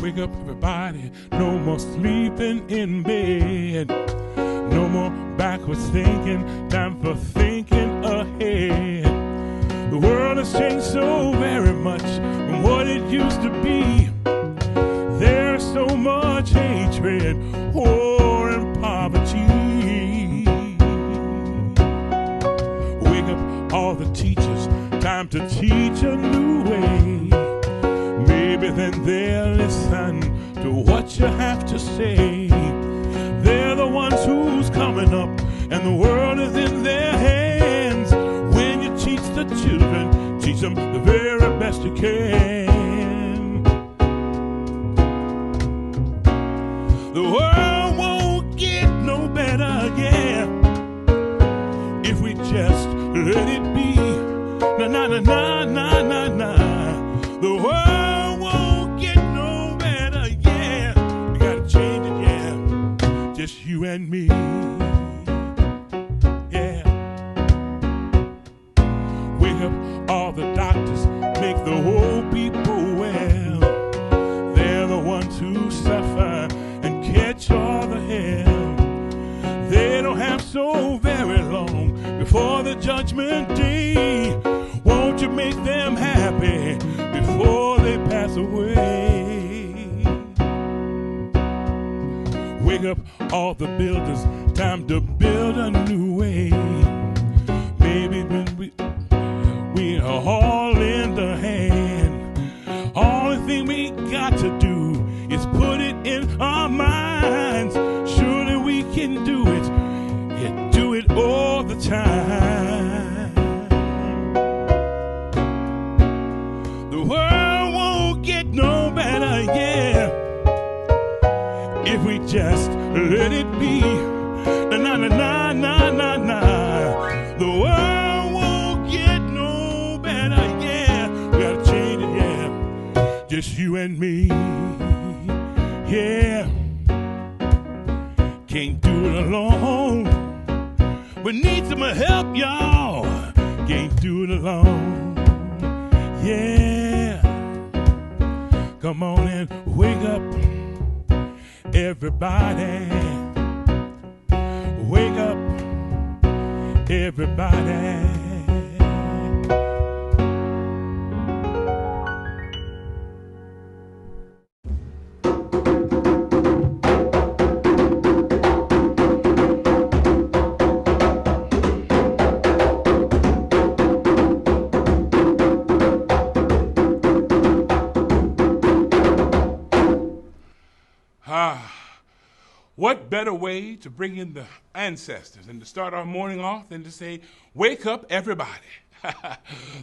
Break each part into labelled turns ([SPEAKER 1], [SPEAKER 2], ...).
[SPEAKER 1] Wake up, everybody. No more sleeping in bed. No more backwards thinking. Time for thinking ahead. The world has changed so very much from what it used to be. There's so much hatred, war, and poverty. Wake up, all the teachers. Time to teach a new way. Maybe then they'll listen to what you have to say. They're the ones who's coming up, and the world is in their hands. When you teach the children, teach them the very best you can. The world won't get no better, yeah, if we just let it be. Na na na na na na na. The world won't get no better, yeah. We gotta change it, yeah. Just you and me, yeah. Wake up, all the doctors, make the whole people well. They're the ones who suffer and catch all the hell. They don't have so very long before the judgment day. Won't you make them happy before they pass away? Wake up, all the builders, time to build a new way. Maybe when we are all in the hand, only thing we got to do is put it in our minds. Surely we can do it, and do it all the time. The world won't get no better, yeah, if we just let it be. Na na na na na na. The world won't get no better, yeah. We gotta change it, yeah. Just you and me, yeah. Can't do it alone. We need some help, y'all. Can't do it alone, yeah. Come on and wake up, everybody. Wake up, everybody. What better way to bring in the ancestors and to start our morning off than to say, wake up, everybody.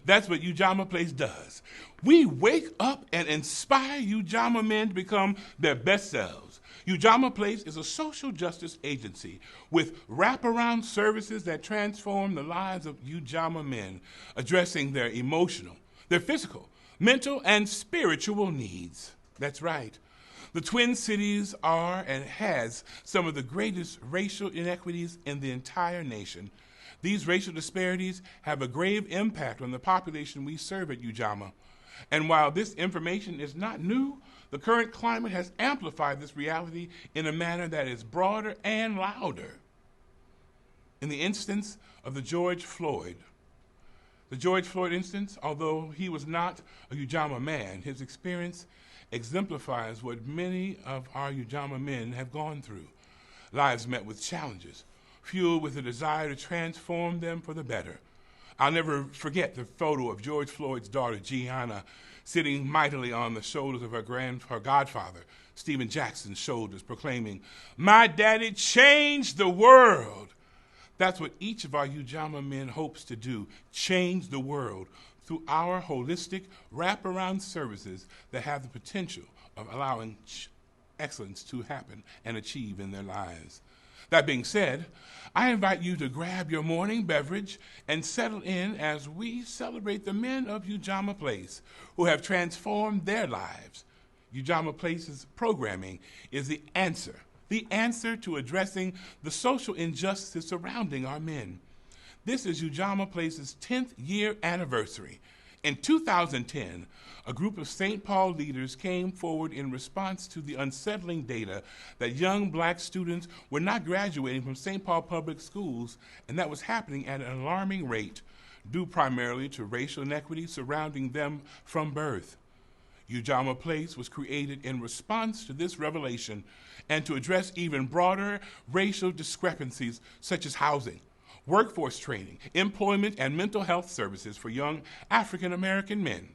[SPEAKER 1] That's what Ujamaa Place does. We wake up and inspire Ujamaa men to become their best selves. Ujamaa Place is a social justice agency with wraparound services that transform the lives of Ujamaa men, addressing their emotional, their physical, mental, and spiritual needs. That's right. The Twin Cities are and has some of the greatest racial inequities in the entire nation. These racial disparities have a grave impact on the population we serve at Ujamaa. And while this information is not new, the current climate has amplified this reality in a manner that is broader and louder. In the instance of the George Floyd instance, although he was not a Ujamaa man, his experience exemplifies what many of our Ujamaa men have gone through. Lives met with challenges, fueled with a desire to transform them for the better. I'll never forget the photo of George Floyd's daughter, Gianna, sitting mightily on the shoulders of her godfather, Stephen Jackson's shoulders, proclaiming, "My daddy changed the world." That's what each of our Ujamaa men hopes to do, change the world through our holistic wraparound services that have the potential of allowing excellence to happen and achieve in their lives. That being said, I invite you to grab your morning beverage and settle in as we celebrate the men of Ujamaa Place who have transformed their lives. Ujamaa Place's programming is the answer to addressing the social injustices surrounding our men. This is Ujamaa Place's 10th year anniversary. In 2010, a group of St. Paul leaders came forward in response to the unsettling data that young black students were not graduating from St. Paul public schools, and that was happening at an alarming rate, due primarily to racial inequity surrounding them from birth. Ujamaa Place was created in response to this revelation and to address even broader racial discrepancies such as housing, workforce training, employment, and mental health services for young African American men.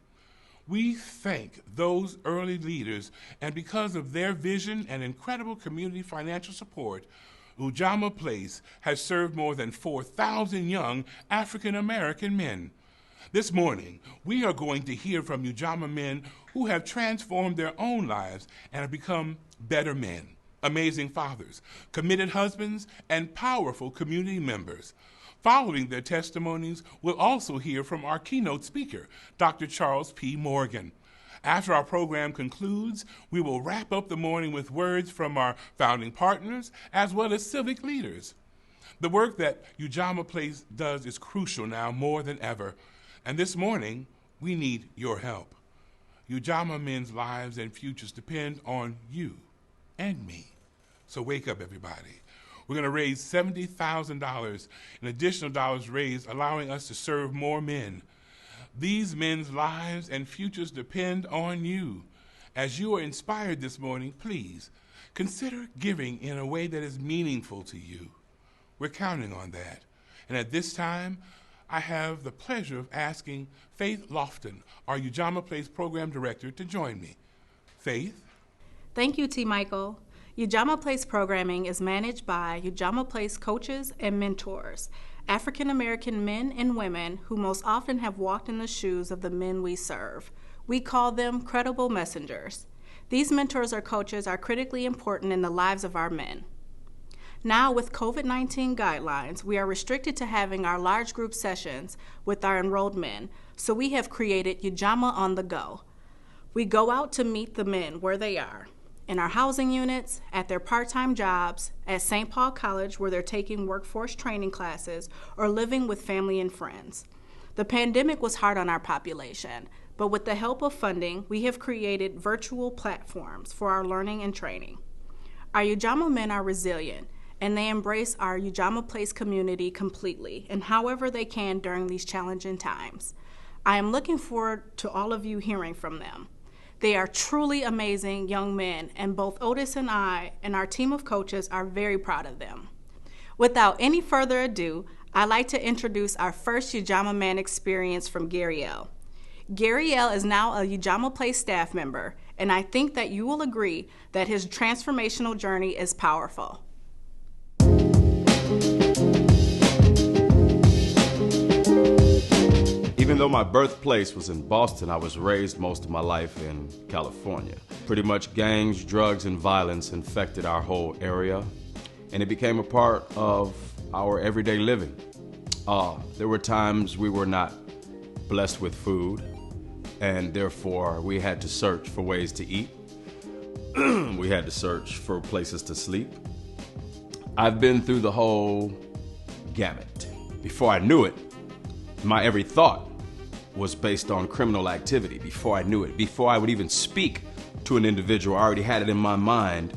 [SPEAKER 1] We thank those early leaders, and because of their vision and incredible community financial support, Ujamaa Place has served more than 4,000 young African American men. This morning, we are going to hear from Ujamaa men who have transformed their own lives and have become better men, amazing fathers, committed husbands, and powerful community members. Following their testimonies, we'll also hear from our keynote speaker, Dr. Charles P. Morgan. After our program concludes, we will wrap up the morning with words from our founding partners as well as civic leaders. The work that Ujamaa Place does is crucial now more than ever, and this morning, we need your help. Ujamaa men's lives and futures depend on you and me. So wake up, everybody. We're going to raise $70,000 in additional dollars raised, allowing us to serve more men. These men's lives and futures depend on you. As you are inspired this morning, please consider giving in a way that is meaningful to you. We're counting on that. And at this time, I have the pleasure of asking Faith Lofton, our Ujamaa Place Program Director, to join me. Faith?
[SPEAKER 2] Thank you, T. Michael. Ujamaa Place programming is managed by Ujamaa Place coaches and mentors, African American men and women who most often have walked in the shoes of the men we serve. We call them credible messengers. These mentors or coaches are critically important in the lives of our men. Now, with COVID-19 guidelines, we are restricted to having our large group sessions with our enrolled men, so we have created Ujamaa on the Go. We go out to meet the men where they are, in our housing units, at their part-time jobs, at St. Paul College where they're taking workforce training classes, or living with family and friends. The pandemic was hard on our population, but with the help of funding, we have created virtual platforms for our learning and training. Our Ujamaa men are resilient, and they embrace our Ujamaa Place community completely and however they can during these challenging times. I am looking forward to all of you hearing from them. They are truly amazing young men, and both Otis and I and our team of coaches are very proud of them. Without any further ado, I'd like to introduce our first Ujamaa man experience from Gary L. Gary L is now a Ujamaa Place staff member, and I think that you will agree that his transformational journey is powerful.
[SPEAKER 3] Even though my birthplace was in Boston, I was raised most of my life in California. Pretty much gangs, drugs, and violence infected our whole area, and it became a part of our everyday living. There were times we were not blessed with food, and therefore we had to search for ways to eat. We had to search for places to sleep. I've been through the whole gamut. Before I knew it, my every thought was based on criminal activity. Before I knew it, before I would even speak to an individual, I already had it in my mind,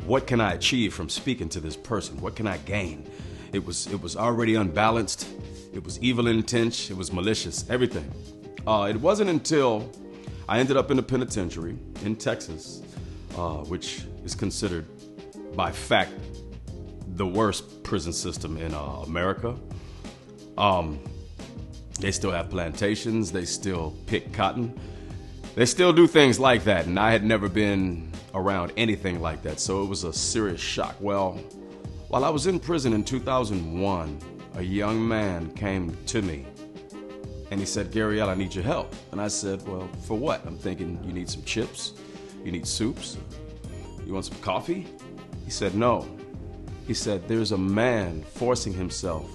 [SPEAKER 3] what can I achieve from speaking to this person? What can I gain? It was already unbalanced. It was evil intent. It was malicious, everything. It wasn't until I ended up in a penitentiary in Texas, which is considered by fact the worst prison system in America. They still have plantations, they still pick cotton. They still do things like that, and I had never been around anything like that, so it was a serious shock. Well, while I was in prison in 2001, a young man came to me, and he said, "Gary L, I need your help." And I said, "Well, for what?" I'm thinking, you need some chips? You need soups? You want some coffee? He said, "No." He said, "There's a man forcing himself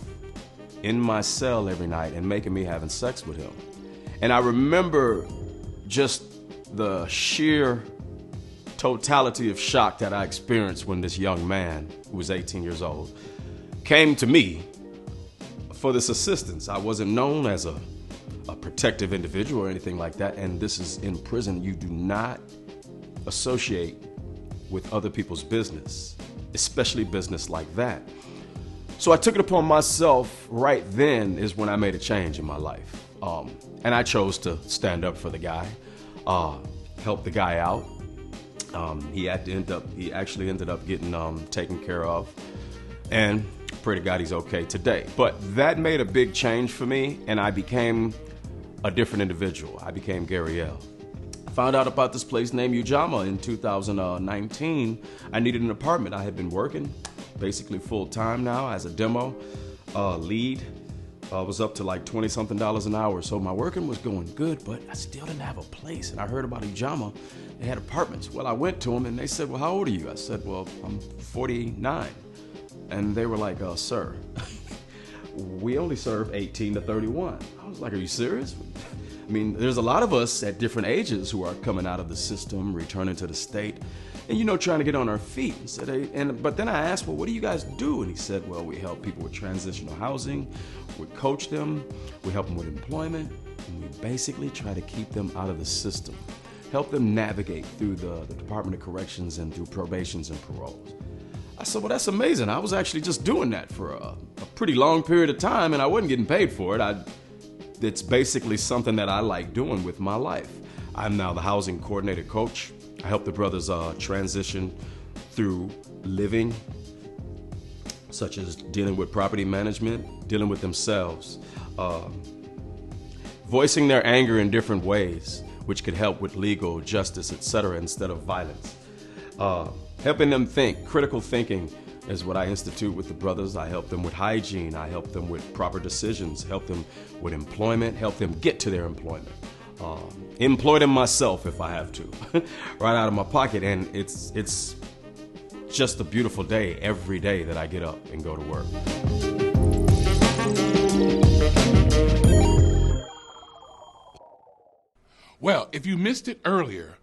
[SPEAKER 3] in my cell every night and making me having sex with him." And I remember just the sheer totality of shock that I experienced when this young man, who was 18 years old, came to me for this assistance. I wasn't known as a protective individual or anything like that, and this is in prison. You do not associate with other people's business, especially business like that. So I took it upon myself right then is when I made a change in my life. And I chose to stand up for the guy, help the guy out. He actually ended up getting taken care of, and pray to God he's okay today. But that made a big change for me, and I became a different individual. I became Gary L. I found out about this place named Ujamaa in 2019. I needed an apartment. I had been working basically full time now as a demo lead. I was up to like $20-something an hour, so my working was going good, but I still didn't have a place. And I heard about Ujamaa. They had apartments. Well, I went to them and they said, well, how old are you? I said, well, I'm 49. And they were like, sir, we only serve 18 to 31. I was like, are you serious? I mean, there's a lot of us at different ages who are coming out of the system, returning to the state, and, you know, trying to get on our feet. But then I asked, well, what do you guys do? And he said, well, we help people with transitional housing, we coach them, we help them with employment, and we basically try to keep them out of the system, help them navigate through the Department of Corrections and through probations and paroles. I said, well, that's amazing. I was actually just doing that for a pretty long period of time, and I wasn't getting paid for it. It's basically something that I like doing with my life. I'm now the housing coordinator coach. I help the brothers transition through living, such as dealing with property management, dealing with themselves, voicing their anger in different ways, which could help with legal justice, etc., instead of violence. Helping them think. Critical thinking is what I institute with the brothers. I help them with hygiene. I help them with proper decisions, help them with employment, help them get to their employment. Employ them myself if I have to, right out of my pocket. And it's just a beautiful day every day that I get up and go to work.
[SPEAKER 1] Well, if you missed it earlier,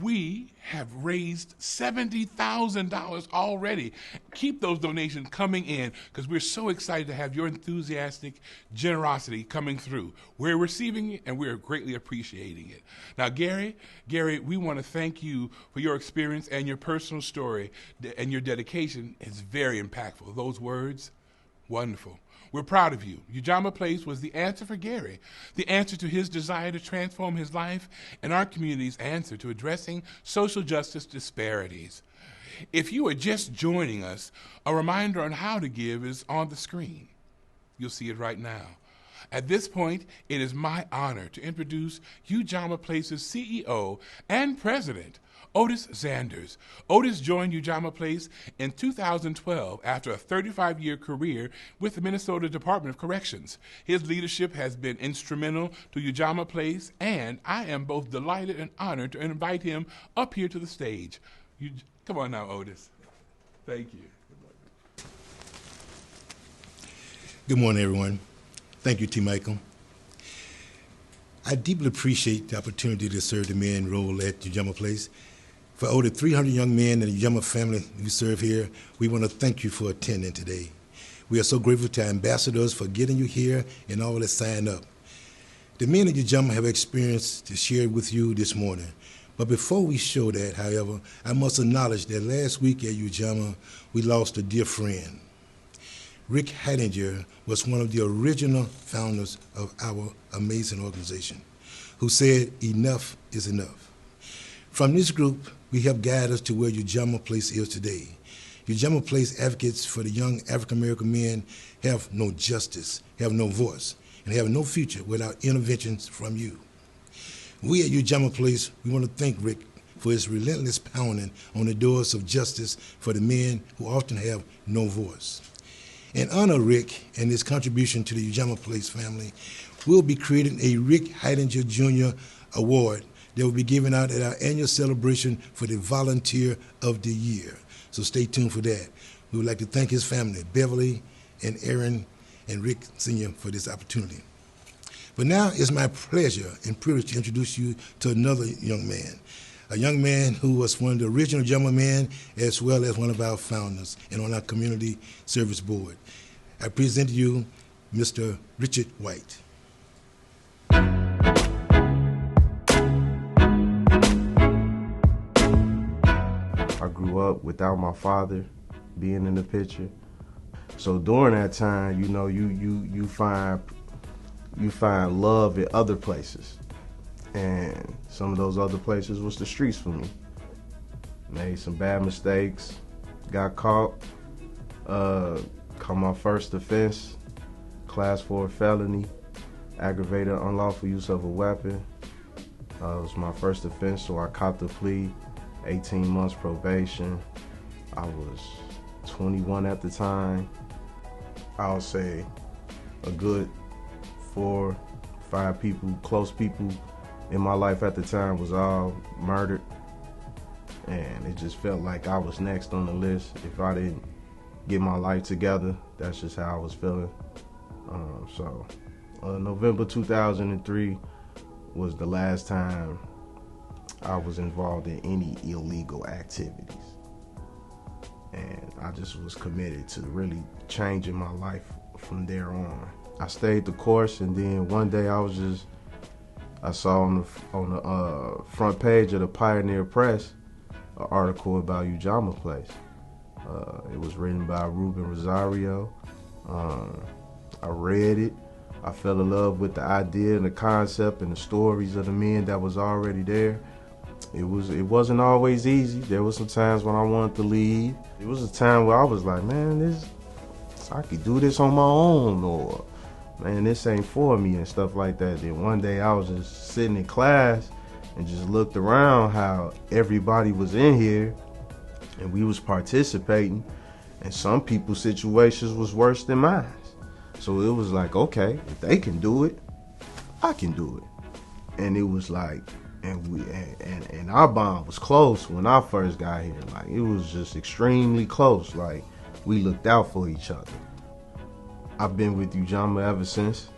[SPEAKER 1] we have raised $70,000 already. Keep those donations coming in because we're so excited to have your enthusiastic generosity coming through. We're receiving it and we're greatly appreciating it. Now, Gary, we want to thank you for your experience and your personal story, and your dedication is very impactful. Those words, wonderful. We're proud of you. Ujamaa Place was the answer for Gary, the answer to his desire to transform his life, and our community's answer to addressing social justice disparities. If you are just joining us, a reminder on how to give is on the screen. You'll see it right now. At this point, it is my honor to introduce Ujamaa Place's CEO and president, Otis Zanders. Otis joined Ujamaa Place in 2012 after a 35-year career with the Minnesota Department of Corrections. His leadership has been instrumental to Ujamaa Place, and I am both delighted and honored to invite him up here to the stage. Come on now, Otis. Thank you.
[SPEAKER 4] Good morning, everyone. Thank you, T. Michael. I deeply appreciate the opportunity to serve the men role at Ujamaa Place. For over 300 young men and the Ujamaa family we serve here, we want to thank you for attending today. We are so grateful to our ambassadors for getting you here and all that signed up. The men of Ujamaa have experience to share with you this morning. But before we show that, however, I must acknowledge that last week at Ujamaa, we lost a dear friend. Rick Heidinger was one of the original founders of our amazing organization, who said, enough is enough. From this group, we help guide us to where Ujamaa Place is today. Ujamaa Place advocates for the young African-American men have no justice, have no voice, and have no future without interventions from you. We at Ujamaa Place, we want to thank Rick for his relentless pounding on the doors of justice for the men who often have no voice. In honor of Rick and his contribution to the Ujamaa Place family, we'll be creating a Rick Heidinger Jr. Award that will be given out at our annual celebration for the Volunteer of the Year. So stay tuned for that. We would like to thank his family, Beverly and Aaron and Rick Sr., for this opportunity. But now it's my pleasure and privilege to introduce you to another young man, a young man who was one of the original Ujamaa men as well as one of our founders and on our community service board. I present to you Mr. Richard White.
[SPEAKER 5] I grew up without my father being in the picture. So during that time, you know, you find love in other places. And some of those other places was the streets for me. Made some bad mistakes, got caught, caught my first offense, class 4 felony, aggravated unlawful use of a weapon. It was my first offense, so I caught the plea, 18 months probation. I was 21 at the time. I'll say a good 4, 5 people, close people in my life at the time was all murdered. And it just felt like I was next on the list. If I didn't get my life together, that's just how I was feeling. November 2003 was the last time I was involved in any illegal activities. And I just was committed to really changing my life from there on. I stayed the course, and then one day I saw on the front page of the Pioneer Press an article about Ujamaa Place. It was written by Ruben Rosario. I read it. I fell in love with the idea and the concept and the stories of the men that was already there. It wasn't always easy. There was some times when I wanted to leave. It was a time where I was like, man, I could do this on my own, or man, this ain't for me and stuff like that. Then one day I was just sitting in class and just looked around how everybody was in here and we was participating, and some people's situations was worse than mine. So it was like, okay, if they can do it, I can do it. And it was like, and our bond was close when I first got here. Like, it was just extremely close. Like, we looked out for each other. I've been with Ujamaa ever since.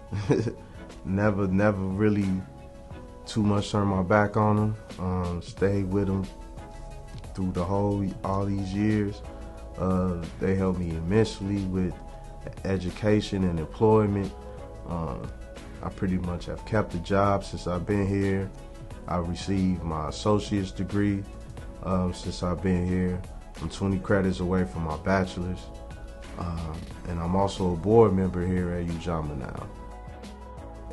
[SPEAKER 5] never really too much turned my back on them. Stayed with them through all these years. They helped me immensely with education and employment. I pretty much have kept a job since I've been here. I received my associate's degree since I've been here. I'm 20 credits away from my bachelor's. And I'm also a board member here at Ujamaa now.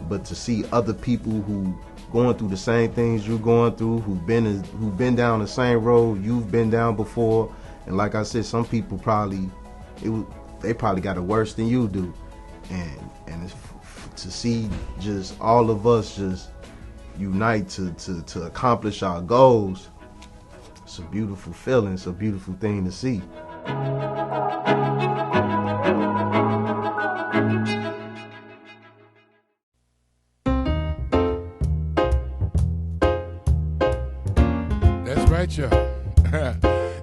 [SPEAKER 5] But to see other people who going through the same things you're going through, who've been down the same road you've been down before, and like I said, some people they probably got it worse than you do, and it's to see just all of us just unite to accomplish our goals. It's a beautiful feeling. It's a beautiful thing to see.
[SPEAKER 1] That's right, y'all.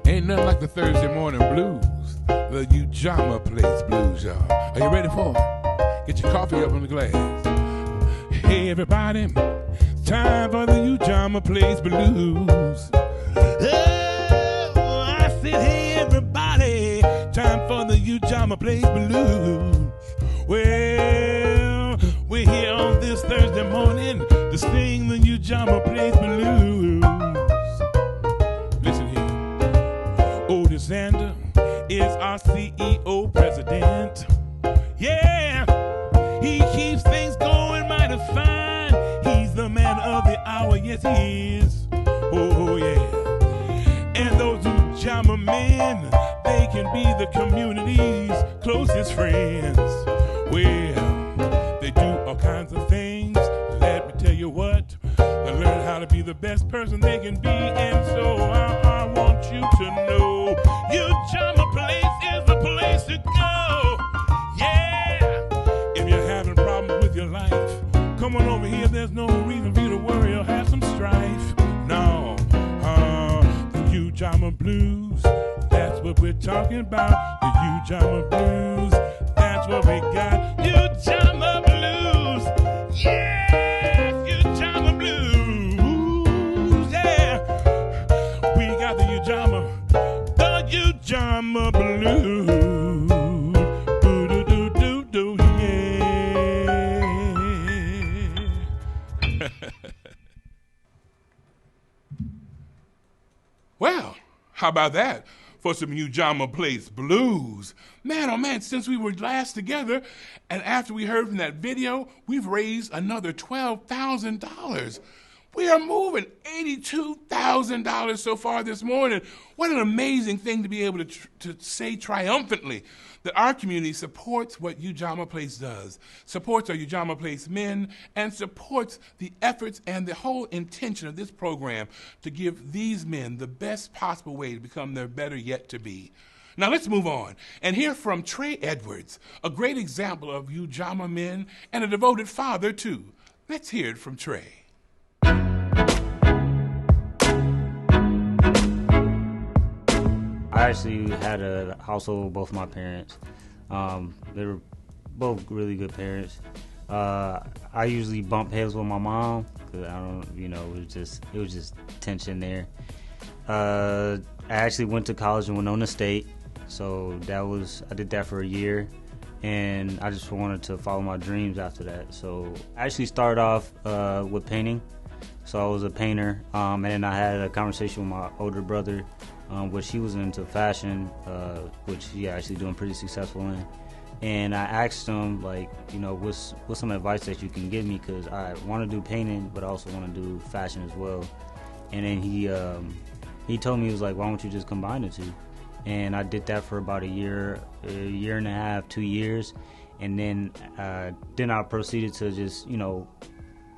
[SPEAKER 1] Ain't nothing like the Thursday morning blues, the Ujamaa Place blues, y'all. Are you ready for it? Get your coffee up in the glass. Hey, everybody, time for the Ujamaa Place blues. Oh, I said, hey, everybody, time for the Ujamaa Place blues. Well, we're here on this Thursday morning to sing the Ujamaa Place blues. Listen here. Otis Zander is our CEO president. Yeah, he keeps things going mighty fine. He's the man of the hour, yes he is. Oh yeah. And those Ujamaa men, they can be the community's closest friends. Well, they do all kinds of things. Let me tell you what, they learn how to be the best person they can be. And so I want you to know Ujamaa Place is the place to go. Yeah, if you're having problems with your life, come on over here. There's no reason for you to worry or have some strife. No, the Ujamaa Blues, that's what we're talking about. The Ujamaa Blues, that's what we got. Ujamaa Blues, yeah, Ujamaa Blues, yeah. We got the Ujamaa Blues. Boo-doo-doo-doo-doo, yeah. Well, How about that for some Ujamaa Place blues? Man, oh man, since we were last together and after we heard from that video, we've raised another $12,000. We are moving $82,000 so far this morning. What an amazing thing to be able to say triumphantly that our community supports what Ujamaa Place does, supports our Ujamaa Place men, and supports the efforts and the whole intention of this program to give these men the best possible way to become their better yet to be. Now let's move on and hear from Trey Edwards, a great example of Ujamaa men and a devoted father too. Let's hear it from Trey.
[SPEAKER 6] I actually had a household with both my parents. They were both really good parents. I usually bump heads with my mom because it was just tension there. I actually went to college in Winona State, so I did that for a year, and I just wanted to follow my dreams after that. So I actually started off with painting. So I was a painter, and then I had a conversation with my older brother, which he was into fashion, which he actually doing pretty successful in. And I asked him, what's some advice that you can give me, because I want to do painting, but I also want to do fashion as well. And then he told me, he was like, why don't you just combine the two? And I did that for about a year and a half, 2 years. And then I proceeded to just,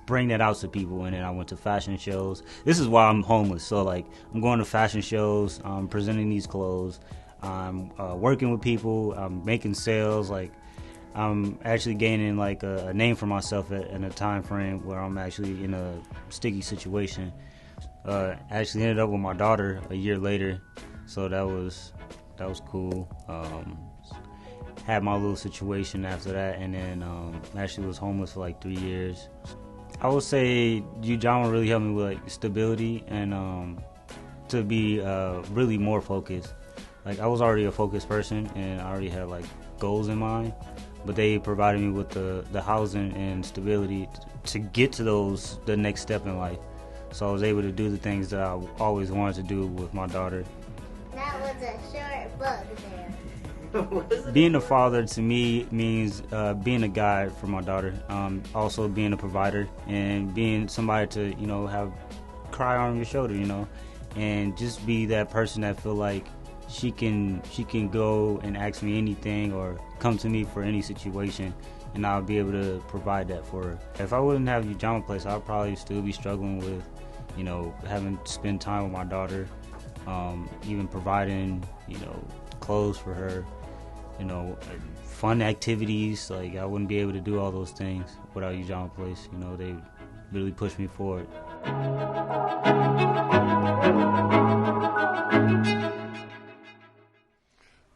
[SPEAKER 6] bring that out to people, and then I went to fashion shows. This is why I'm homeless. So I'm going to fashion shows, I'm presenting these clothes, I'm working with people, I'm making sales. I'm actually gaining a name for myself in a time frame where I'm actually in a sticky situation. Actually ended up with my daughter a year later, so that was cool. Had my little situation after that, and then actually was homeless for 3 years. I would say Ujamaa really helped me with stability and to be really more focused. I was already a focused person and I already had goals in mind, but they provided me with the housing and stability to get to the next step in life. So I was able to do the things that I always wanted to do with my daughter.
[SPEAKER 7] That was a short book there.
[SPEAKER 6] Being a father to me means being a guide for my daughter, also being a provider and being somebody to have cry on your shoulder, and just be that person that feel like she can go and ask me anything or come to me for any situation, and I'll be able to provide that for her. If I wouldn't have Ujamaa Place, I'd probably still be struggling with having to spend time with my daughter, even providing clothes for her, fun activities. I wouldn't be able to do all those things without Ujamaa Place. They really pushed me forward.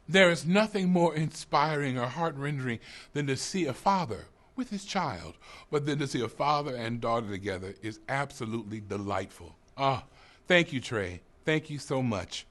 [SPEAKER 1] There is nothing more inspiring or heart-rending than to see a father with his child, but then to see a father and daughter together is absolutely delightful. Thank you, Trey. Thank you so much.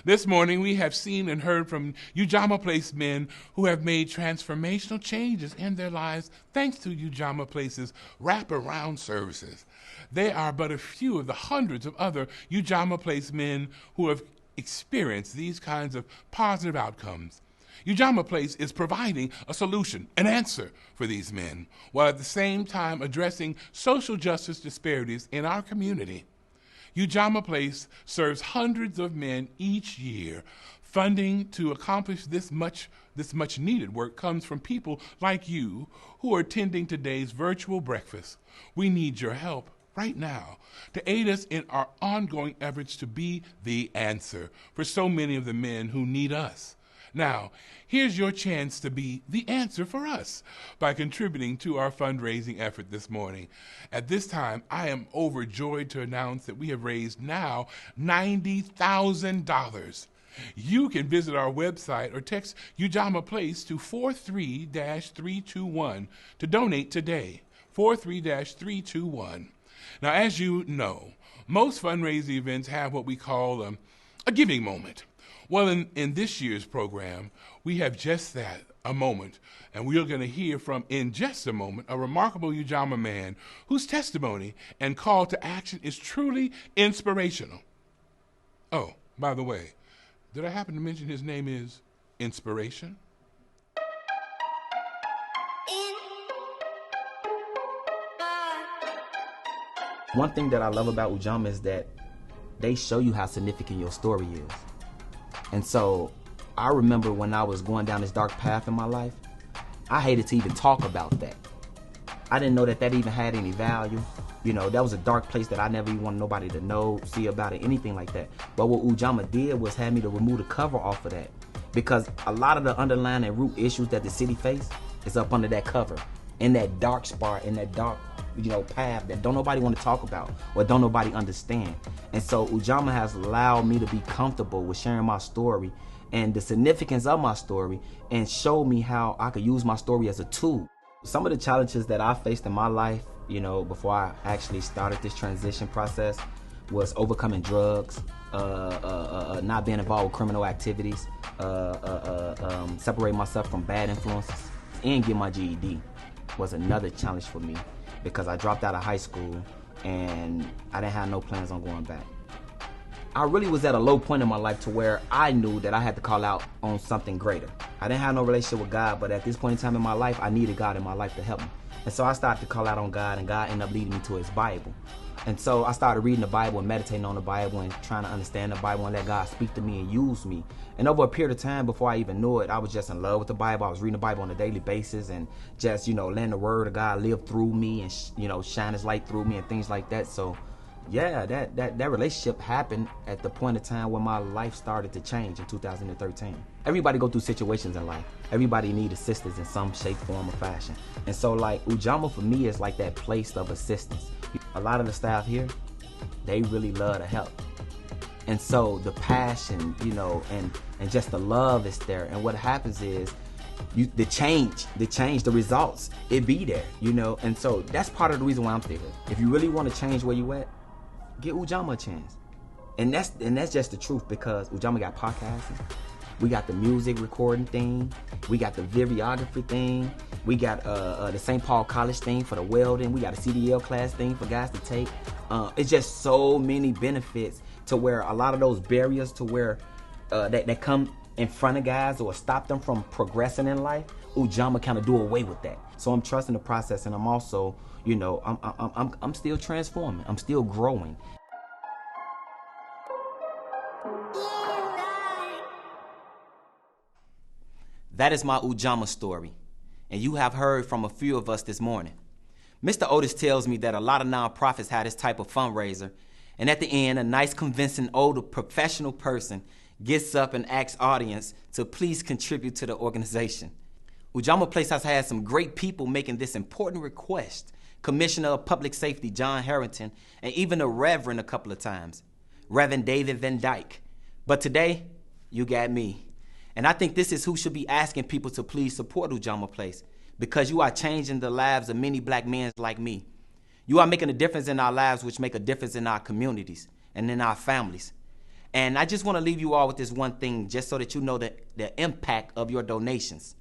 [SPEAKER 1] This morning, we have seen and heard from Ujamaa Place men who have made transformational changes in their lives thanks to Ujamaa Place's wraparound services. They are but a few of the hundreds of other Ujamaa Place men who have experienced these kinds of positive outcomes. Ujamaa Place is providing a solution, an answer for these men, while at the same time addressing social justice disparities in our community. Ujamaa Place serves hundreds of men each year. Funding to accomplish this much needed work comes from people like you who are attending today's virtual breakfast. We need your help right now to aid us in our ongoing efforts to be the answer for so many of the men who need us. Now, here's your chance to be the answer for us by contributing to our fundraising effort this morning. At this time, I am overjoyed to announce that we have raised now $90,000. You can visit our website or text Ujamaa Place to 43-321 to donate today. 43-321. Now, as you know, most fundraising events have what we call a giving moment. Well, in this year's program, we have just that, a moment, and we are going to hear from, in just a moment, a remarkable Ujamaa man whose testimony and call to action is truly inspirational. Oh, By the way, did I happen to mention his name is Inspiration?
[SPEAKER 8] One thing that I love about Ujamaa is that they show you how significant your story is. And so I remember when I was going down this dark path in my life, I hated to even talk about that. I didn't know that even had any value. You know, that was a dark place that I never even wanted nobody to know, see about it, anything like that. But what Ujamaa did was have me to remove the cover off of that. Because a lot of the underlying and root issues that the city face is up under that cover. In that dark spot, in that dark, path that don't nobody want to talk about or don't nobody understand. And so Ujamaa has allowed me to be comfortable with sharing my story and the significance of my story and show me how I could use my story as a tool. Some of the challenges that I faced in my life, before I actually started this transition process was overcoming drugs, not being involved with criminal activities, separating myself from bad influences, and get my GED was another challenge for me because I dropped out of high school and I didn't have no plans on going back. I really was at a low point in my life to where I knew that I had to call out on something greater. I didn't have no relationship with God, but at this point in time in my life, I needed God in my life to help me. And so I started to call out on God, and God ended up leading me to his Bible. And so I started reading the Bible and meditating on the Bible and trying to understand the Bible and let God speak to me and use me. And over a period of time, before I even knew it, I was just in love with the Bible. I was reading the Bible on a daily basis and just, letting the word of God live through me and, shine his light through me and things like that. So yeah, that relationship happened at the point of time when my life started to change in 2013. Everybody go through situations in life. Everybody need assistance in some shape, form, or fashion. And so like Ujamaa for me is like that place of assistance. A lot of the staff here, they really love to help. And so the passion, and just the love is there. And what happens is the change, the results, it be there, And so that's part of the reason why I'm still here. If you really want to change where you at, get Ujamaa a chance. And that's just the truth because Ujamaa got podcasting. We got the music recording thing. We got the videography thing. We got the St. Paul College thing for the welding. We got a CDL class thing for guys to take. It's just so many benefits to where a lot of those barriers to where that come in front of guys or stop them from progressing in life, Ujamaa kind of do away with that. So I'm trusting the process, and I'm also, I'm still transforming. I'm still growing. That is my Ujamaa story, and you have heard from a few of us this morning. Mr. Otis tells me that a lot of nonprofits have this type of fundraiser, and at the end, a nice, convincing, older, professional person gets up and asks audience to please contribute to the organization. Ujamaa Place has had some great people making this important request. Commissioner of Public Safety John Harrington, and even a Reverend a couple of times, Reverend David Van Dyke. But today, you got me. And I think this is who should be asking people to please support Ujamaa Place, because you are changing the lives of many black men like me. You are making a difference in our lives, which make a difference in our communities and in our families. And I just want to leave you all with this one thing, just so that you know the impact of your donations.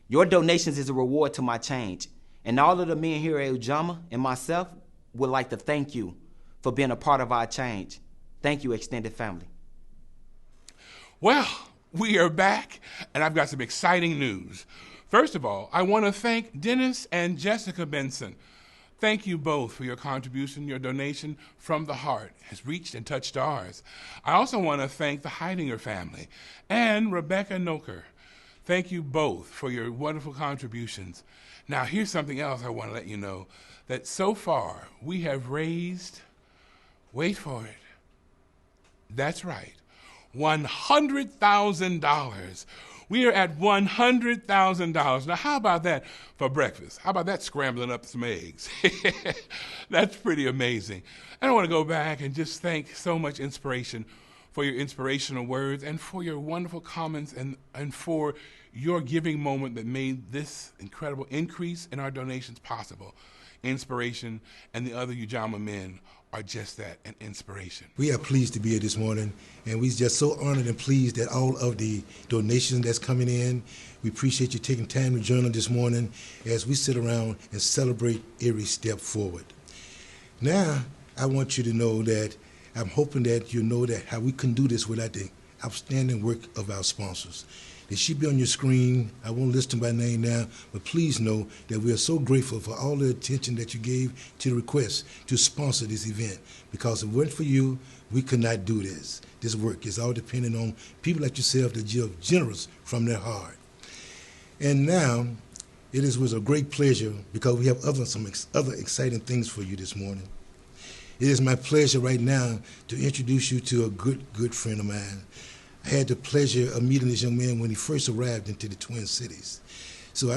[SPEAKER 8] Your donations is a reward to my change. And all of the men here at Ujamaa and myself would like to thank you for being a part of our change. Thank you, extended family.
[SPEAKER 1] Well, we are back, and I've got some exciting news. First of all, I want to thank Dennis and Jessica Benson. Thank you both for your contribution. Your donation from the heart has reached and touched ours. I also want to thank the Heidinger family and Rebecca Noker. Thank you both for your wonderful contributions. Now, here's something else I want to let you know, that so far we have raised, wait for it, that's right, $100,000. We are at $100,000. Now, how about that for breakfast? How about that scrambling up some eggs? That's pretty amazing. And I want to go back and just thank so much Inspiration for your inspirational words and for your wonderful comments and for your giving moment that made this incredible increase in our donations possible. Inspiration and the other Ujamaa men are just that, an inspiration.
[SPEAKER 4] We are pleased to be here this morning, and we're just so honored and pleased at all of the donations that's coming in. We appreciate you taking time to join us this morning as we sit around and celebrate every step forward. Now, I want you to know that I'm hoping that you know that how we couldn't do this without the outstanding work of our sponsors. They should be on your screen. I won't list them by name now, but please know that we are so grateful for all the attention that you gave to the request to sponsor this event. Because if it weren't for you, we could not do this. This work is all dependent on people like yourself that give generous from their heart. And now, it is with a great pleasure, because we have some other exciting things for you this morning. It is my pleasure right now to introduce you to a good friend of mine. I had the pleasure of meeting this young man when he first arrived into the Twin Cities. So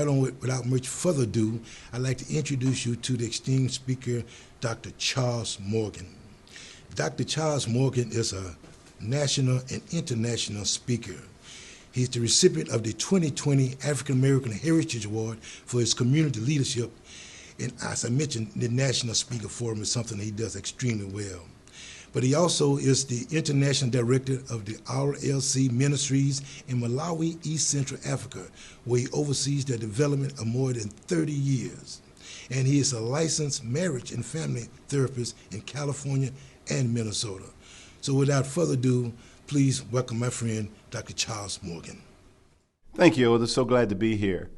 [SPEAKER 4] without much further ado, I'd like to introduce you to the esteemed speaker, Dr. Charles Morgan. Dr. Charles Morgan is a national and international speaker. He's the recipient of the 2020 African American Heritage Award for his community leadership. And as I mentioned, the National Speaker Forum is something that he does extremely well. But he also is the International Director of the RLC Ministries in Malawi, East Central Africa, where he oversees the development of more than 30 years. And he is a licensed marriage and family therapist in California and Minnesota. So without further ado, please welcome my friend, Dr. Charles Morgan.
[SPEAKER 9] Thank you, Otis. So glad to be here.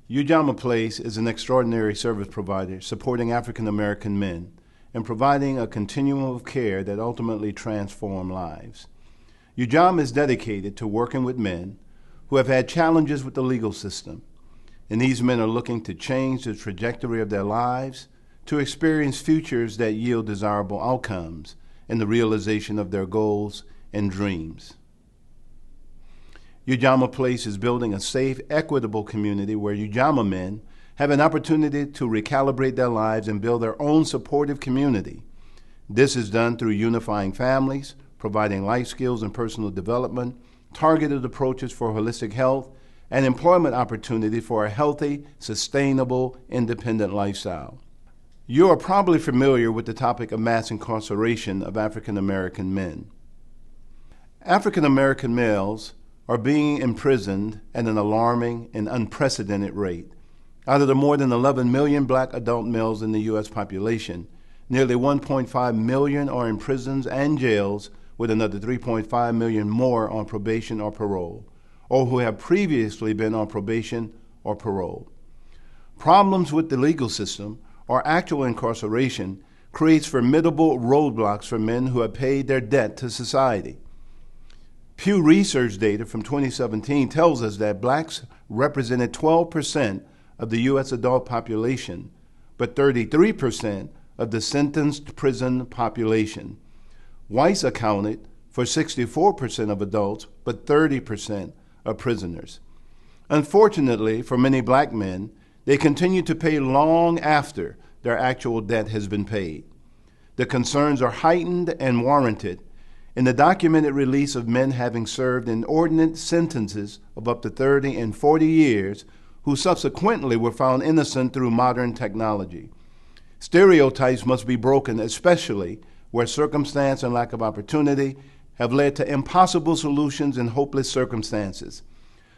[SPEAKER 9] Ujamaa Place is an extraordinary service provider supporting African American men and providing a continuum of care that ultimately transform lives. Ujamaa is dedicated to working with men who have had challenges with the legal system, and these men are looking to change the trajectory of their lives to experience futures that yield desirable outcomes and the realization of their goals and dreams. Ujamaa Place is building a safe, equitable community where Ujamaa men have an opportunity to recalibrate their lives and build their own supportive community. This is done through unifying families, providing life skills and personal development, targeted approaches for holistic health, and employment opportunity for a healthy, sustainable, independent lifestyle. You are probably familiar with the topic of mass incarceration of African American men. African American males are being imprisoned at an alarming and unprecedented rate. Out of the more than 11 million black adult males in the U.S. population, nearly 1.5 million are in prisons and jails, with another 3.5 million more on probation or parole, or who have previously been on probation or parole. Problems with the legal system or actual incarceration creates formidable roadblocks for men who have paid their debt to society. Pew Research data from 2017 tells us that blacks represented 12% of the U.S. adult population, but 33% of the sentenced prison population. Whites accounted for 64% of adults, but 30% of prisoners. Unfortunately, for many black men, they continue to pay long after their actual debt has been paid. The concerns are heightened and warranted in the documented release of men having served inordinate sentences of up to 30 and 40 years who subsequently were found innocent through modern technology. Stereotypes must be broken, especially where circumstance and lack of opportunity have led to impossible solutions in hopeless circumstances.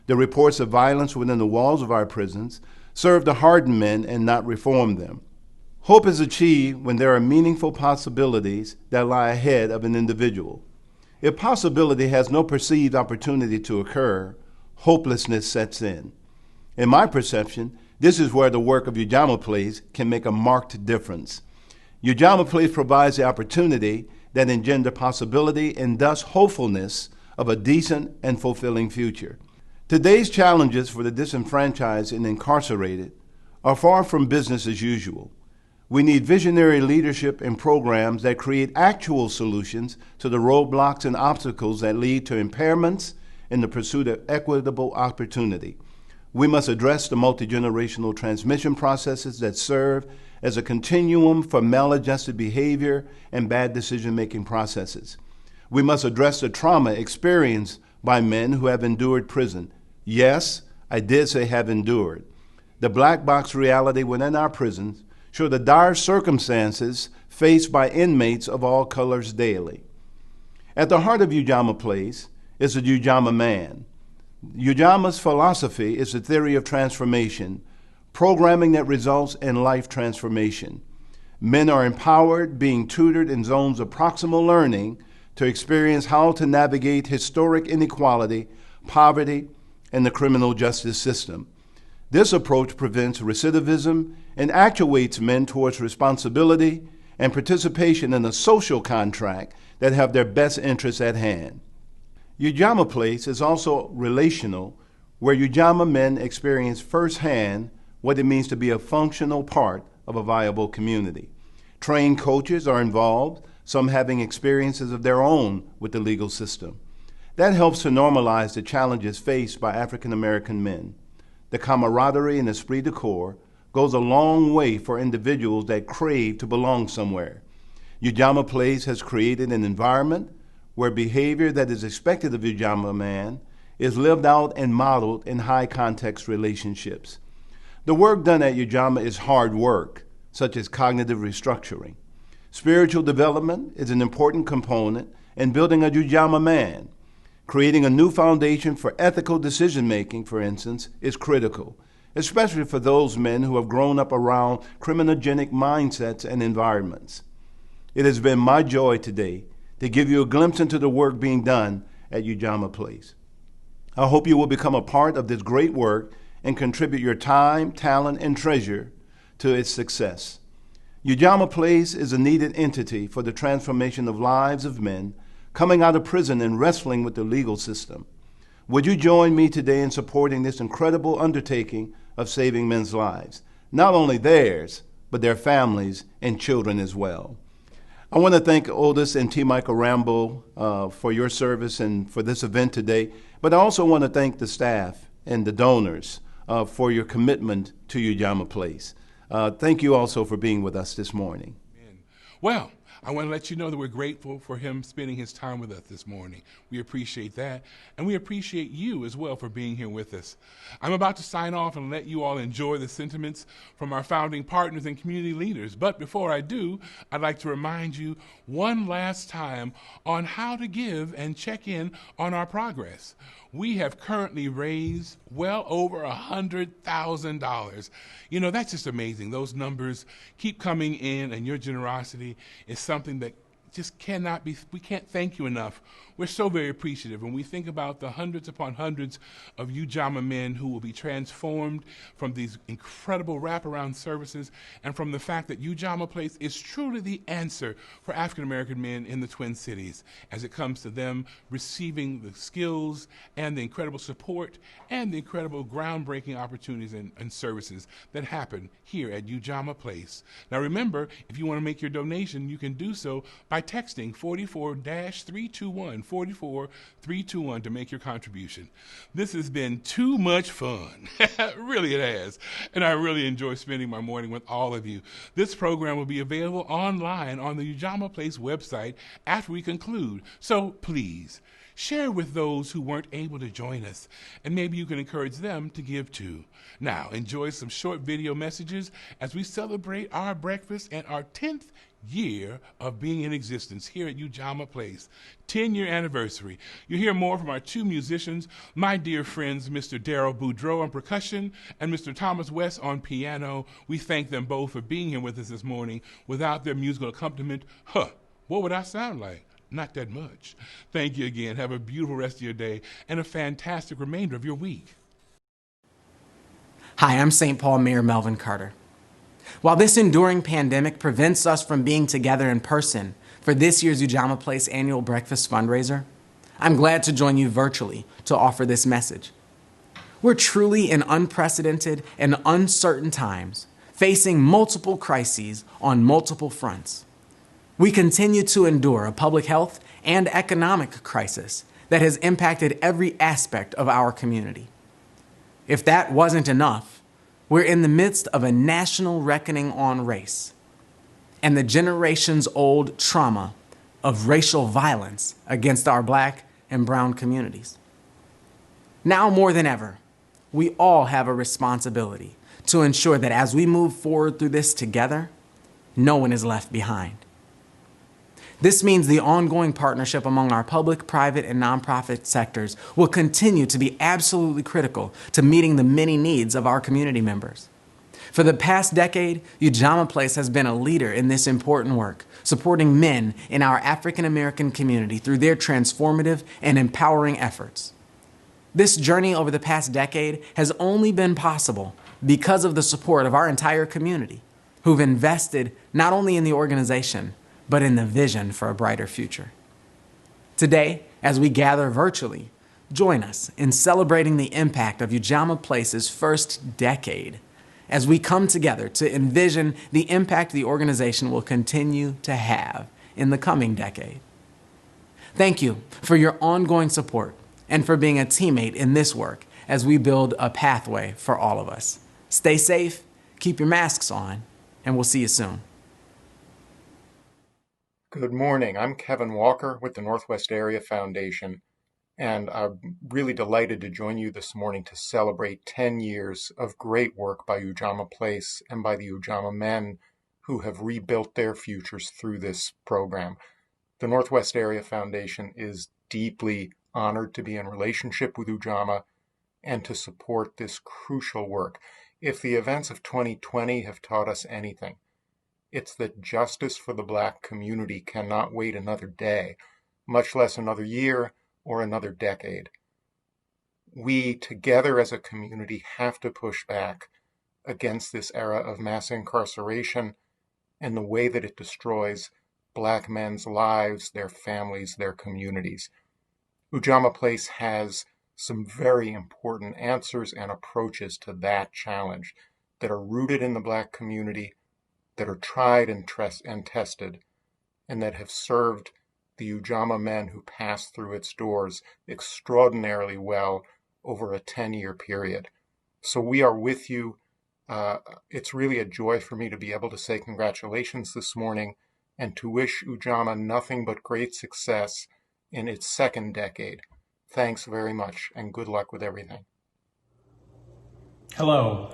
[SPEAKER 9] The reports of violence within the walls of our prisons serve to harden men and not reform them. Hope is achieved when there are meaningful possibilities that lie ahead of an individual. If possibility has no perceived opportunity to occur, hopelessness sets in. In my perception, this is where the work of Ujamaa Place can make a marked difference. Ujamaa Place provides the opportunity that engender possibility and thus hopefulness of a decent and fulfilling future. Today's challenges for the disenfranchised and incarcerated are far from business as usual. We need visionary leadership and programs that create actual solutions to the roadblocks and obstacles that lead to impairments in the pursuit of equitable opportunity. We must address the multi-generational transmission processes that serve as a continuum for maladjusted behavior and bad decision-making processes. We must address the trauma experienced by men who have endured prison. Yes, I did say have endured. The black box reality within our prisons show the dire circumstances faced by inmates of all colors daily. At the heart of Ujamaa Place is the Ujamaa man. Ujamaa's philosophy is the theory of transformation, programming that results in life transformation. Men are empowered, being tutored in zones of proximal learning to experience how to navigate historic inequality, poverty, and the criminal justice system. This approach prevents recidivism and actuates men towards responsibility and participation in a social contract that have their best interests at hand. Ujamaa Place is also relational, where Ujamaa men experience firsthand what it means to be a functional part of a viable community. Trained coaches are involved, some having experiences of their own with the legal system. That helps to normalize the challenges faced by African American men. The camaraderie and esprit de corps goes a long way for individuals that crave to belong somewhere. Ujamaa Place has created an environment where behavior that is expected of Ujamaa man is lived out and modeled in high context relationships. The work done at Ujamaa is hard work, such as cognitive restructuring. Spiritual development is an important component in building a Ujamaa man. Creating a new foundation for ethical decision-making, for instance, is critical, especially for those men who have grown up around criminogenic mindsets and environments. It has been my joy today to give you a glimpse into the work being done at Ujamaa Place. I hope you will become a part of this great work and contribute your time, talent, and treasure to its success. Ujamaa Place is a needed entity for the transformation of lives of men coming out of prison and wrestling with the legal system. Would you join me today in supporting this incredible undertaking of saving men's lives? Not only theirs, but their families and children as well. I want to thank Otis and T. Michael Rambo for your service and for this event today, but I also want to thank the staff and the donors for your commitment to Ujamaa Place. Thank you also for being with us this morning.
[SPEAKER 1] Well, I want to let you know that we're grateful for him spending his time with us this morning. We appreciate that, and we appreciate you as well for being here with us. I'm about to sign off and let you all enjoy the sentiments from our founding partners and community leaders. But before I do, I'd like to remind you one last time on how to give and check in on our progress. We have currently raised well over $100,000. You know, that's just amazing. Those numbers keep coming in, and your generosity is something that just cannot be, we can't thank you enough. We're so very appreciative. When we think about the hundreds upon hundreds of Ujamaa men who will be transformed from these incredible wraparound services and from the fact that Ujamaa Place is truly the answer for African American men in the Twin Cities as it comes to them receiving the skills and the incredible support and the incredible groundbreaking opportunities and services that happen here at Ujamaa Place. Now remember, if you want to make your donation, you can do so by texting 44-321, 44321 to make your contribution. This has been too much fun. Really it has. And I really enjoy spending my morning with all of you. This program will be available online on the Ujamaa Place website after we conclude. So please, share with those who weren't able to join us, and maybe you can encourage them to give too. Now, enjoy some short video messages as we celebrate our breakfast and our 10th year of being in existence here at Ujamaa Place. 10-year anniversary. You'll hear more from our two musicians, my dear friends, Mr. Darryl Boudreau on percussion and Mr. Thomas West on piano. We thank them both for being here with us this morning. Without their musical accompaniment, what would I sound like? Not that much. Thank you again. Have a beautiful rest of your day and a fantastic remainder of your week.
[SPEAKER 10] Hi, I'm St. Paul Mayor Melvin Carter. While this enduring pandemic prevents us from being together in person for this year's Ujamaa Place annual breakfast fundraiser, I'm glad to join you virtually to offer this message. We're truly in unprecedented and uncertain times, facing multiple crises on multiple fronts. We continue to endure a public health and economic crisis that has impacted every aspect of our community. If that wasn't enough, we're in the midst of a national reckoning on race and the generations-old trauma of racial violence against our Black and brown communities. Now more than ever, we all have a responsibility to ensure that as we move forward through this together, no one is left behind. This means the ongoing partnership among our public, private, and nonprofit sectors will continue to be absolutely critical to meeting the many needs of our community members. For the past decade, Ujamaa Place has been a leader in this important work, supporting men in our African American community through their transformative and empowering efforts. This journey over the past decade has only been possible because of the support of our entire community, who've invested not only in the organization, but in the vision for a brighter future. Today, as we gather virtually, join us in celebrating the impact of Ujamaa Place's first decade as we come together to envision the impact the organization will continue to have in the coming decade. Thank you for your ongoing support and for being a teammate in this work as we build a pathway for all of us. Stay safe, keep your masks on, and we'll see you soon.
[SPEAKER 11] Good morning. I'm Kevin Walker with the Northwest Area Foundation, and I'm really delighted to join you this morning to celebrate 10 years of great work by Ujamaa Place and by the Ujamaa men who have rebuilt their futures through this program. The Northwest Area Foundation is deeply honored to be in relationship with Ujamaa and to support this crucial work. If the events of 2020 have taught us anything, it's that justice for the Black community cannot wait another day, much less another year or another decade. We, together as a community, have to push back against this era of mass incarceration and the way that it destroys Black men's lives, their families, their communities. Ujamaa Place has some very important answers and approaches to that challenge that are rooted in the Black community, that are tried and tested, and that have served the Ujamaa men who passed through its doors extraordinarily well over a 10-year period. So we are with you. It's really a joy for me to be able to say congratulations this morning and to wish Ujamaa nothing but great success in its second decade. Thanks very much, and good luck with everything.
[SPEAKER 12] Hello.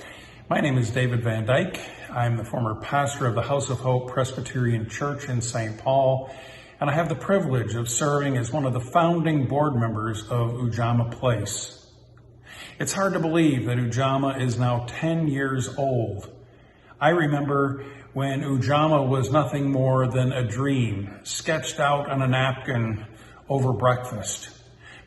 [SPEAKER 12] My name is David Van Dyke. I'm the former pastor of the House of Hope Presbyterian Church in St. Paul, and I have the privilege of serving as one of the founding board members of Ujamaa Place. It's hard to believe that Ujamaa is now 10 years old. I remember when Ujamaa was nothing more than a dream, sketched out on a napkin over breakfast.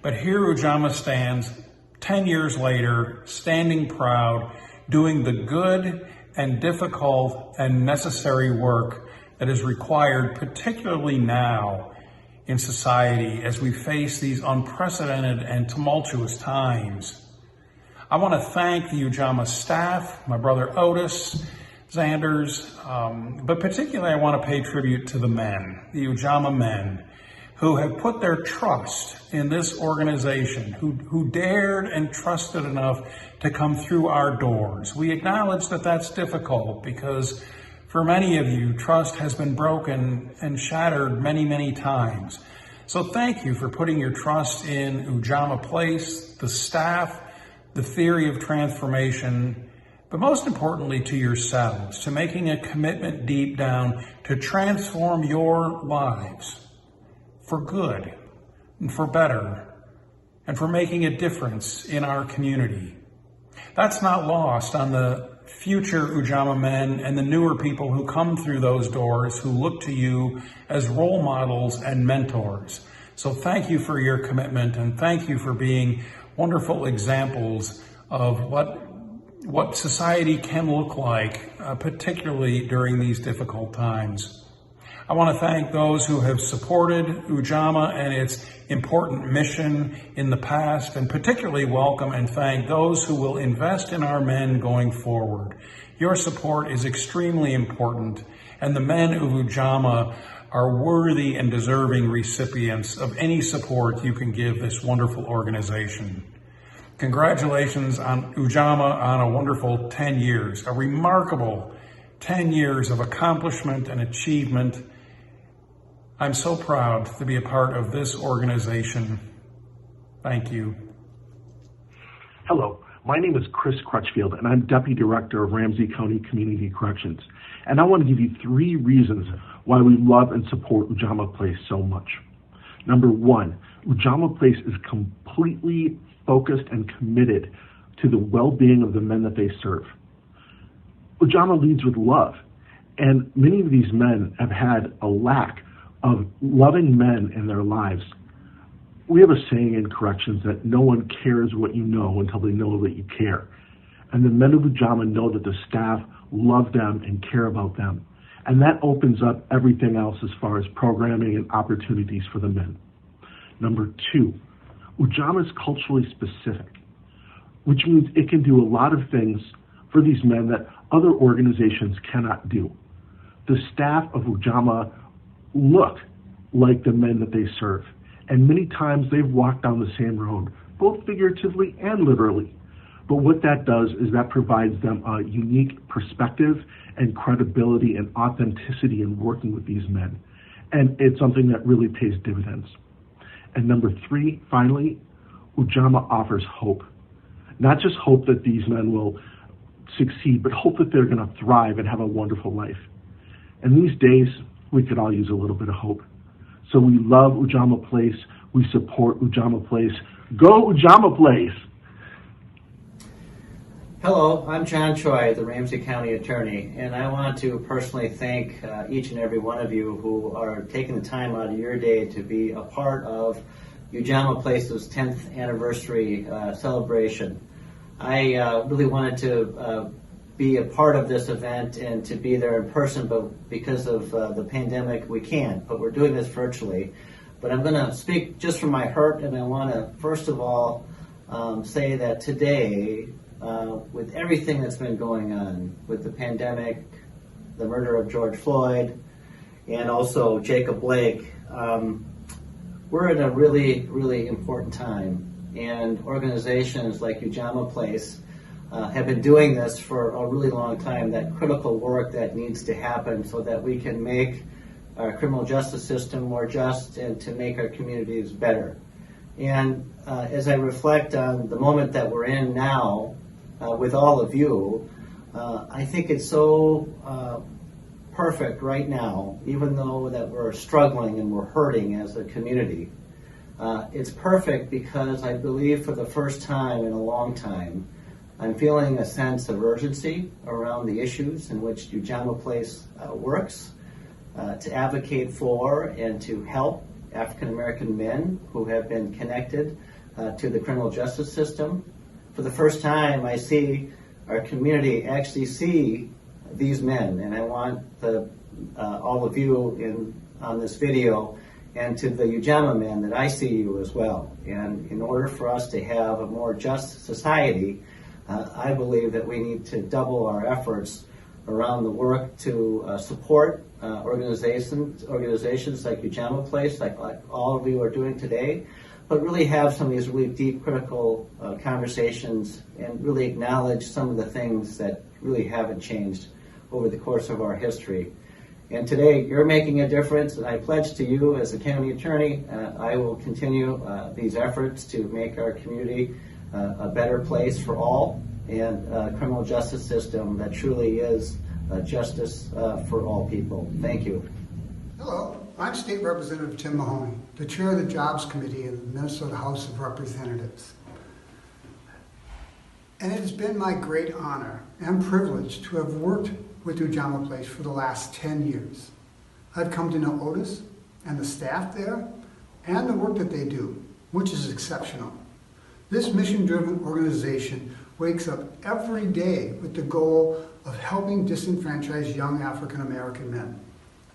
[SPEAKER 12] But here Ujamaa stands 10 years later, standing proud, doing the good and difficult and necessary work that is required, particularly now in society as we face these unprecedented and tumultuous times. I want to thank the Ujamaa staff, my brother Otis, Zanders, but particularly I want to pay tribute to the men, the Ujamaa men, who have put their trust in this organization, who dared and trusted enough to come through our doors. We acknowledge that that's difficult because for many of you, trust has been broken and shattered many, many times. So thank you for putting your trust in Ujamaa Place, the staff, the theory of transformation, but most importantly to yourselves, to making a commitment deep down to transform your lives for good and for better and for making a difference in our community. That's not lost on the future Ujamaa men and the newer people who come through those doors, who look to you as role models and mentors. So thank you for your commitment, and thank you for being wonderful examples of what society can look like, particularly during these difficult times. I want to thank those who have supported Ujamaa and its important mission in the past, and particularly welcome and thank those who will invest in our men going forward. Your support is extremely important, and the men of Ujamaa are worthy and deserving recipients of any support you can give this wonderful organization. Congratulations on Ujamaa on a wonderful 10 years, a remarkable 10 years of accomplishment and achievement. I'm so proud to be a part of this organization. Thank you.
[SPEAKER 13] Hello, my name is Chris Crutchfield, and I'm Deputy Director of Ramsey County Community Corrections. And I want to give you 3 reasons why we love and support Ujamaa Place so much. Number 1, Ujamaa Place is completely focused and committed to the well-being of the men that they serve. Ujamaa leads with love, and many of these men have had a lack of loving men in their lives. We have a saying in corrections that no one cares what you know until they know that you care. And the men of Ujamaa know that the staff love them and care about them. And that opens up everything else as far as programming and opportunities for the men. Number two, Ujamaa is culturally specific, which means it can do a lot of things for these men that other organizations cannot do. The staff of Ujamaa look like the men that they serve, and many times they've walked down the same road, both figuratively and literally. But what that does is that provides them a unique perspective and credibility and authenticity in working with these men. And it's something that really pays dividends. And number three, finally, Ujamaa offers hope. Not just hope that these men will succeed, but hope that they're going to thrive and have a wonderful life. And these days, we could all use a little bit of hope. So we love Ujamaa Place. We support Ujamaa Place. Go Ujamaa Place!
[SPEAKER 14] Hello, I'm John Choi, the Ramsey County Attorney, and I want to personally thank each and every one of you who are taking the time out of your day to be a part of Ujamaa Place's 10th anniversary celebration. I really wanted to be a part of this event and to be there in person, but because of the pandemic, we can't. But we're doing this virtually. But I'm going to speak just from my heart, and I want to, first of all, say that today, with everything that's been going on, with the pandemic, the murder of George Floyd, and also Jacob Blake, we're in a really, really important time. And organizations like Ujamaa Place have been doing this for a really long time, that critical work that needs to happen so that we can make our criminal justice system more just and to make our communities better. And as I reflect on the moment that we're in now with all of you, I think it's so perfect right now, even though that we're struggling and we're hurting as a community. It's perfect because I believe for the first time in a long time, I'm feeling a sense of urgency around the issues in which Ujamaa Place works to advocate for and to help African American men who have been connected to the criminal justice system. For the first time, I see our community actually see these men, and I want all of you on this video and to the Ujamaa men that I see you as well. And in order for us to have a more just society, I believe that we need to double our efforts around the work to support organizations like Ujamaa Place, like all of you are doing today, but really have some of these really deep, critical conversations and really acknowledge some of the things that really haven't changed over the course of our history. And today, you're making a difference, and I pledge to you as a county attorney, I will continue these efforts to make our community a better place for all, and a criminal justice system that truly is justice for all people. Thank you.
[SPEAKER 15] Hello, I'm State Representative Tim Mahoney, the chair of the Jobs Committee in the Minnesota House of Representatives. And it has been my great honor and privilege to have worked with Ujamaa Place for the last 10 years. I've come to know Otis and the staff there and the work that they do, which is exceptional. This mission-driven organization wakes up every day with the goal of helping disenfranchised young African American men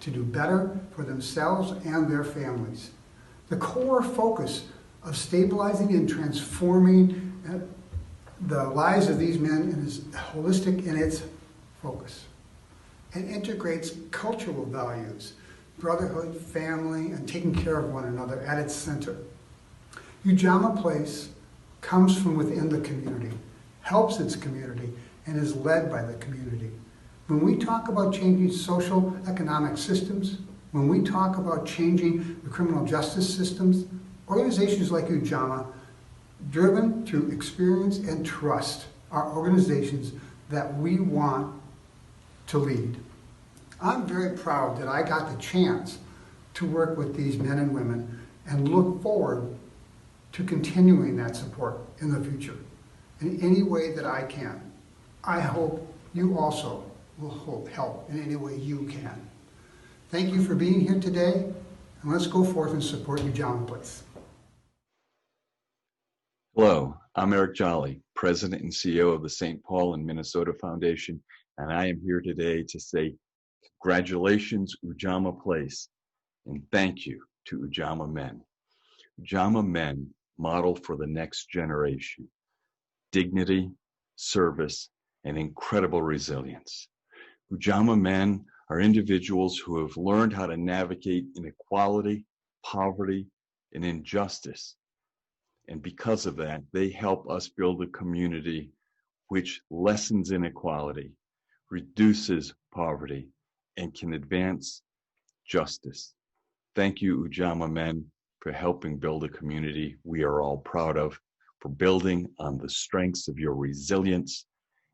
[SPEAKER 15] to do better for themselves and their families. The core focus of stabilizing and transforming the lives of these men is holistic in its focus and integrates cultural values, brotherhood, family, and taking care of one another at its center. Ujamaa Place comes from within the community, helps its community, and is led by the community. When we talk about changing social economic systems, when we talk about changing the criminal justice systems, organizations like Ujamaa, driven through experience and trust, are organizations that we want to lead. I'm very proud that I got the chance to work with these men and women and look forward to continuing that support in the future in any way that I can. I hope you also will help in any way you can. Thank you for being here today, and let's go forth and support Ujamaa Place.
[SPEAKER 16] Hello, I'm Eric Jolly, President and CEO of the St. Paul and Minnesota Foundation, and I am here today to say congratulations, Ujamaa Place, and thank you to Ujamaa men. Ujamaa men model for the next generation dignity, service, and incredible resilience. Ujamaa men are individuals who have learned how to navigate inequality, poverty, and injustice. And because of that, they help us build a community which lessens inequality, reduces poverty, and can advance justice. Thank you, Ujamaa men, for helping build a community we are all proud of, for building on the strengths of your resilience,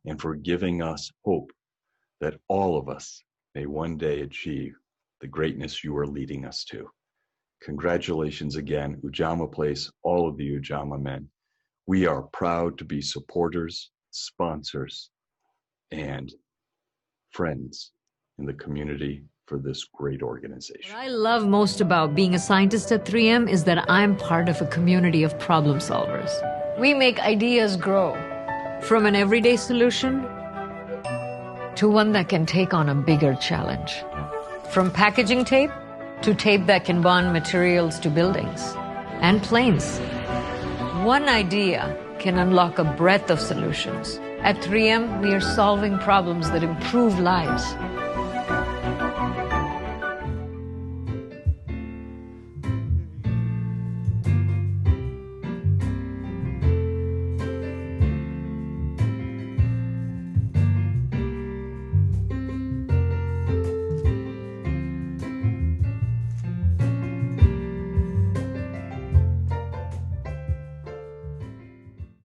[SPEAKER 16] and for giving us hope that all of us may one day achieve the greatness you are leading us to. Congratulations again, Ujamaa Place, all of the Ujamaa men. We are proud to be supporters, sponsors, and friends in the community for this great organization.
[SPEAKER 17] What I love most about being a scientist at 3M is that I'm part of a community of problem solvers. We make ideas grow from an everyday solution to one that can take on a bigger challenge. From packaging tape to tape that can bond materials to buildings and planes. One idea can unlock a breadth of solutions. At 3M, we are solving problems that improve lives.